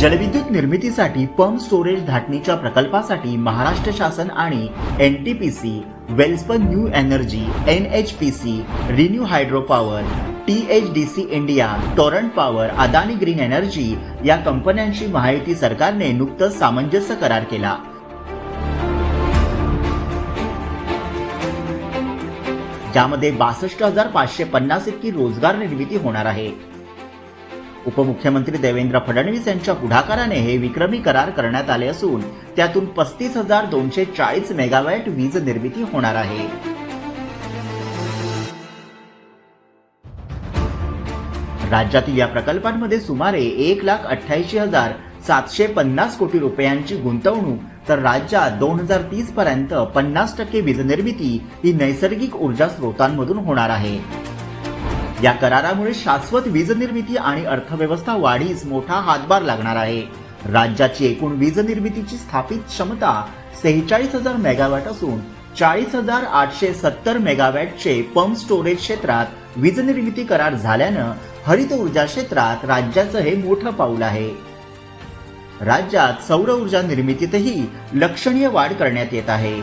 जलविद्युत निर्मितीसाठी pump storage धाटणीच्या प्रकल्पासाठी महाराष्ट्र शासन आणि NTPC, Welspun new energy, NHPC, renew hydro power, THDC India, Torrent power, Adani green energy या कंपन्यांशी महायुती सरकारने नुकतंच सामंजस्य करार केला। ज्यामध्ये 62,550 इतकी रोजगार निर्मिती होणार आहे। उपमुख्यमंत्री देवेंद्र फडणवीस यांच्या पुढाकाराने हे विक्रमी करार करण्यात आले असून त्यातून 35,240 मेगावॅट वीज निर्मिती होणार आहे। राज्यातील या प्रकल्पांमध्ये सुमारे 1,88,750 कोटी रुपयांची गुंतवणूक, तर राज्यात 2030 पर्यंत 50% वीज निर्मिती ही नैसर्गिक ऊर्जा स्रोतांमधून होणार आहे। या करारामुळे शाश्वत वीज निर्मिती आणि अर्थव्यवस्था वाढीस मोठा हातभार लागणार आहे। राज्याची एकूण वीज निर्मितीची स्थापित क्षमता 46,000 मेगावॅट असून 40,870 मेगावॅटचे पंप स्टोरेज क्षेत्रात वीज निर्मिती करार झाल्यानं हरित ऊर्जा क्षेत्रात राज्याचं हे मोठं पाऊल आहे। राज्यात सौर ऊर्जा निर्मितीतही लक्षणीय वाढ करण्यात येत आहे।